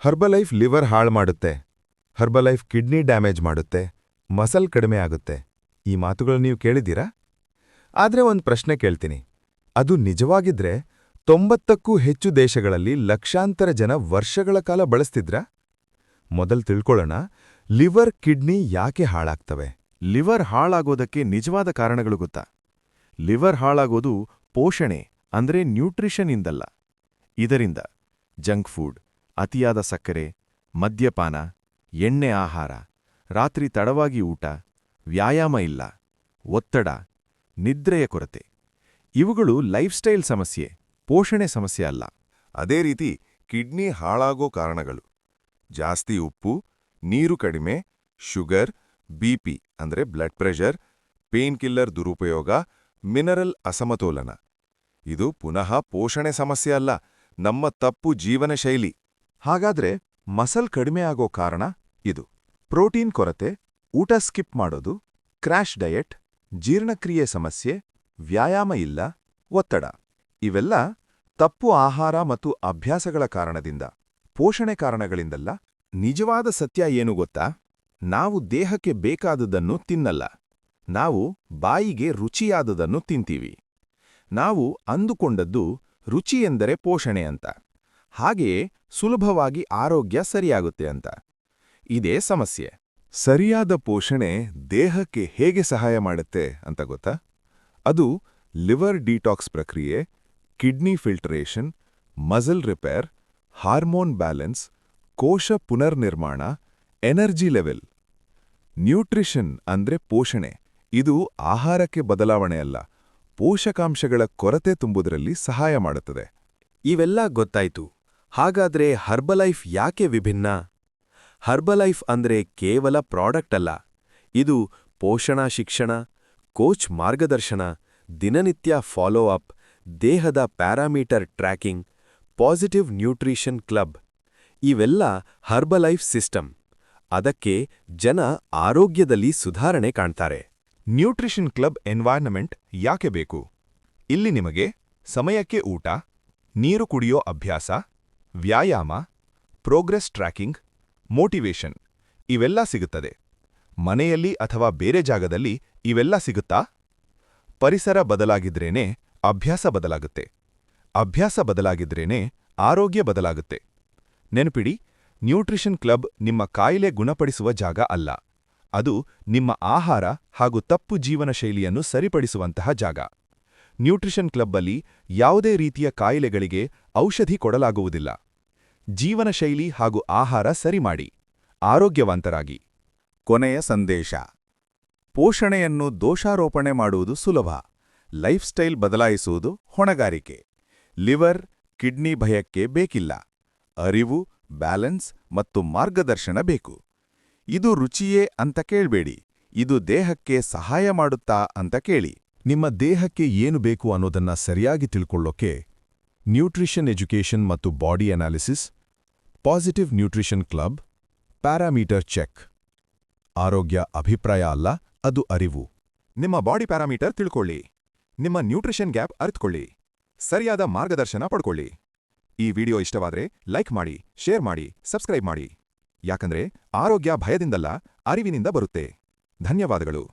Herbalife liver ಹಾಳು ಮಾಡುತ್ತೆ, Herbalife kidney damage ಮಾಡುತ್ತೆ, ಮಸಲ್ ಕಡಿಮೆ ಆಗುತ್ತೆ. ಈ ಮಾತುಗಳು ನೀವು ಕೇಳಿದ್ದೀರಾ? ಆದ್ರೆ ಒಂದು ಪ್ರಶ್ನೆ ಕೇಳ್ತೀನಿ. ಅದು ನಿಜವಾಗಿದ್ರೆ 90ಕ್ಕೂ ಹೆಚ್ಚು ದೇಶಗಳಲ್ಲಿ ಲಕ್ಷಾಂತರ ಜನ ವರ್ಷಗಳ ಕಾಲ ಬಳಸ್ತಿದ್ರಾ? ಮೊದಲು ತಿಳ್ಕೊಳ್ಳೋಣ, ಲಿವರ್ ಕಿಡ್ನಿ ಯಾಕೆ ಹಾಳಾಗ್ತವೆ? ಲಿವರ್ ಹಾಳಾಗೋದಕ್ಕೆ ನಿಜವಾದ ಕಾರಣಗಳು ಗೊತ್ತಾ? ಲಿವರ್ ಹಾಳಾಗೋದು ಪೋಷಣೆ ಅಂದ್ರೆ ನ್ಯೂಟ್ರಿಷನ್ ಇಂದಲ್ಲ. ಇದರಿಂದ ಜಂಕ್ ಫುಡ್, ಅತಿಯಾದ ಸಕ್ಕರೆ, ಮದ್ಯಪಾನ, ಎಣ್ಣೆ ಆಹಾರ, ರಾತ್ರಿ ತಡವಾಗಿ ಊಟ, ವ್ಯಾಯಾಮ ಇಲ್ಲ, ಒತ್ತಡ, ನಿದ್ರೆಯ ಕೊರತೆ ಇವುಗಳು ಲೈಫ್ಸ್ಟೈಲ್ ಸಮಸ್ಯೆ, ಪೋಷಣೆ ಸಮಸ್ಯೆ ಅಲ್ಲ. ಅದೇ ರೀತಿ ಕಿಡ್ನಿ ಹಾಳಾಗೋ ಕಾರಣಗಳು ಜಾಸ್ತಿ ಉಪ್ಪು, ನೀರು ಕಡಿಮೆ, ಶುಗರ್, ಬಿಪಿ ಅಂದ್ರೆ ಬ್ಲಡ್ ಪ್ರೆಷರ್, ಪೇನ್ ಕಿಲ್ಲರ್ ದುರುಪಯೋಗ, ಮಿನರಲ್ ಅಸಮತೋಲನ. ಇದು ಪುನಃ ಪೋಷಣೆ ಸಮಸ್ಯೆ ಅಲ್ಲ, ನಮ್ಮ ತಪ್ಪು ಜೀವನ ಶೈಲಿ. ಹಾಗಾದ್ರೆ ಮಸಲ್ ಕಡಿಮೆ ಆಗೋ ಕಾರಣ ಇದು: ಪ್ರೋಟೀನ್ ಕೊರತೆ, ಊಟ ಸ್ಕಿಪ್ ಮಾಡೋದು, ಕ್ರ್ಯಾಶ್ ಡಯಟ್, ಜೀರ್ಣಕ್ರಿಯೆ ಸಮಸ್ಯೆ, ವ್ಯಾಯಾಮ ಇಲ್ಲ, ಒತ್ತಡ. ಇವೆಲ್ಲ ತಪ್ಪು ಆಹಾರ ಮತ್ತು ಅಭ್ಯಾಸಗಳ ಕಾರಣದಿಂದ, ಪೋಷಣೆ ಕಾರಣಗಳಿಂದಲ್ಲ. ನಿಜವಾದ ಸತ್ಯ ಏನು ಗೊತ್ತಾ? ನಾವು ದೇಹಕ್ಕೆ ಬೇಕಾದುದನ್ನು ತಿನ್ನಲ್ಲ, ನಾವು ಬಾಯಿಗೆ ರುಚಿಯಾದುದನ್ನು ತಿಂತೀವಿ. ನಾವು ಅಂದುಕೊಂಡದ್ದು ರುಚಿ ಎಂದರೆ ಪೋಷಣೆ ಅಂತ, ಹಾಗೆಯೇ ಸುಲಭವಾಗಿ ಆರೋಗ್ಯ ಸರಿಯಾಗುತ್ತೆ ಅಂತ. ಇದೇ ಸಮಸ್ಯೆ. ಸರಿಯಾದ ಪೋಷಣೆ ದೇಹಕ್ಕೆ ಹೇಗೆ ಸಹಾಯ ಮಾಡುತ್ತೆ ಅಂತ ಗೊತ್ತಾ? ಅದು ಲಿವರ್ ಡಿಟಾಕ್ಸ್ ಪ್ರಕ್ರಿಯೆ, kidney filtration, muscle repair, hormone balance, ಕೋಶ ಪುನರ್ನಿರ್ಮಾಣ, ಎನರ್ಜಿ ಲೆವೆಲ್. ನ್ಯೂಟ್ರಿಷನ್ ಅಂದ್ರೆ ಪೋಷಣೆ. ಇದು ಆಹಾರಕ್ಕೆ ಬದಲಾವಣೆ ಅಲ್ಲ, ಪೋಷಕಾಂಶಗಳ ಕೊರತೆ ತುಂಬುವುದರಲ್ಲಿ ಸಹಾಯ ಮಾಡುತ್ತದೆ. ಇವೆಲ್ಲ ಗೊತ್ತಾಯ್ತು. ಹಾಗಾದ್ರೆ ಹರ್ಬಲೈಫ್ ಯಾಕೆ ವಿಭಿನ್ನ? ಹರ್ಬಲೈಫ್ ಅಂದ್ರೆ ಕೇವಲ ಪ್ರಾಡಕ್ಟ್ ಅಲ್ಲ, ಇದು ಪೋಷಣಾ ಶಿಕ್ಷಣ, ಕೋಚ್ ಮಾರ್ಗದರ್ಶನ, ದಿನನಿತ್ಯ ಫಾಲೋ ಅಪ್, ದೇಹದ parameter tracking, positive nutrition club. ಇವೆಲ್ಲ ಹರ್ಬಲೈಫ್ ಸಿಸ್ಟಮ್. ಅದಕ್ಕೆ ಜನ ಆರೋಗ್ಯದಲ್ಲಿ ಸುಧಾರಣೆ ಕಾಣ್ತಾರೆ. ನ್ಯೂಟ್ರಿಷನ್ ಕ್ಲಬ್ ಎನ್ವೈರನ್ಮೆಂಟ್ ಯಾಕೆ ಬೇಕು? ಇಲ್ಲಿ ನಿಮಗೆ ಸಮಯಕ್ಕೆ ಊಟ, ನೀರು ಕುಡಿಯೋ ಅಭ್ಯಾಸ, ವ್ಯಾಯಾಮ, ಪ್ರೋಗ್ರೆಸ್ ಟ್ರ್ಯಾಕಿಂಗ್, ಮೋಟಿವೇಶನ್ ಇವೆಲ್ಲ ಸಿಗುತ್ತದೆ. ಮನೆಯಲ್ಲಿ ಅಥವಾ ಬೇರೆ ಜಾಗದಲ್ಲಿ ಇವೆಲ್ಲ ಸಿಗುತ್ತಾ? ಪರಿಸರ ಬದಲಾಗಿದ್ರೇನೆ ಅಭ್ಯಾಸ ಬದಲಾಗುತ್ತೆ, ಅಭ್ಯಾಸ ಬದಲಾಗಿದ್ರೇನೆ ಆರೋಗ್ಯ ಬದಲಾಗುತ್ತೆ. ನೆನಪಿಡಿ, ನ್ಯೂಟ್ರಿಷನ್ ಕ್ಲಬ್ ನಿಮ್ಮ ಕಾಯಿಲೆ ಗುಣಪಡಿಸುವ ಜಾಗ ಅಲ್ಲ, ಅದು ನಿಮ್ಮ ಆಹಾರ ಹಾಗೂ ತಪ್ಪು ಜೀವನ ಶೈಲಿಯನ್ನು ಸರಿಪಡಿಸುವಂತಹ ಜಾಗ. ನ್ಯೂಟ್ರಿಷನ್ ಕ್ಲಬ್ಬಲ್ಲಿ ಯಾವುದೇ ರೀತಿಯ ಕಾಯಿಲೆಗಳಿಗೆ ಔಷಧಿ ಕೊಡಲಾಗುವುದಿಲ್ಲ. ಜೀವನ ಶೈಲಿ ಹಾಗೂ ಆಹಾರ ಸರಿ ಮಾಡಿ, ಆರೋಗ್ಯವಂತರಾಗಿ. ಕೊನೆಯ ಸಂದೇಶ: ಪೋಷಣೆಯನ್ನು ದೋಷಾರೋಪಣೆ ಮಾಡುವುದು ಸುಲಭ, ಲೈಫ್ಸ್ಟೈಲ್ ಬದಲಾಯಿಸುವುದು ಹೊಣೆಗಾರಿಕೆ. ಲಿವರ್, ಕಿಡ್ನಿ ಭಯಕ್ಕೆ ಬೇಕಿಲ್ಲ, ಅರಿವು, ಬ್ಯಾಲೆನ್ಸ್ ಮತ್ತು ಮಾರ್ಗದರ್ಶನ ಬೇಕು. ಇದು ರುಚಿಯೇ ಅಂತ ಕೇಳ್ಬೇಡಿ, ಇದು ದೇಹಕ್ಕೆ ಸಹಾಯ ಮಾಡುತ್ತಾ ಅಂತ ಕೇಳಿ. ನಿಮ್ಮ ದೇಹಕ್ಕೆ ಏನು ಬೇಕು ಅನ್ನೋದನ್ನ ಸರಿಯಾಗಿ ತಿಳ್ಕೊಳ್ಳೋಕೆ ನ್ಯೂಟ್ರಿಷನ್ ಎಜುಕೇಷನ್ ಮತ್ತು body analysis, positive nutrition club, parameter check. ಆರೋಗ್ಯ ಅಭಿಪ್ರಾಯ ಅಲ್ಲ, ಅದು ಅರಿವು. ನಿಮ್ಮ ಬಾಡಿ ಪ್ಯಾರಾಮೀಟರ್ ತಿಳ್ಕೊಳ್ಳಿ, ನಿಮ್ಮ ನ್ಯೂಟ್ರಿಷನ್ ಗ್ಯಾಪ್ ಅರಿತುಕೊಳ್ಳಿ, ಸರಿಯಾದ ಮಾರ್ಗದರ್ಶನ ಪಡ್ಕೊಳ್ಳಿ. ಈ ವಿಡಿಯೋ ಇಷ್ಟವಾದ್ರೆ ಲೈಕ್ ಮಾಡಿ, ಶೇರ್ ಮಾಡಿ, ಸಬ್ಸ್ಕ್ರೈಬ್ ಮಾಡಿ. ಯಾಕಂದ್ರೆ ಆರೋಗ್ಯ ಭಯದಿಂದಲ್ಲ, ಅರಿವಿನಿಂದ ಬರುತ್ತೆ. ಧನ್ಯವಾದಗಳು.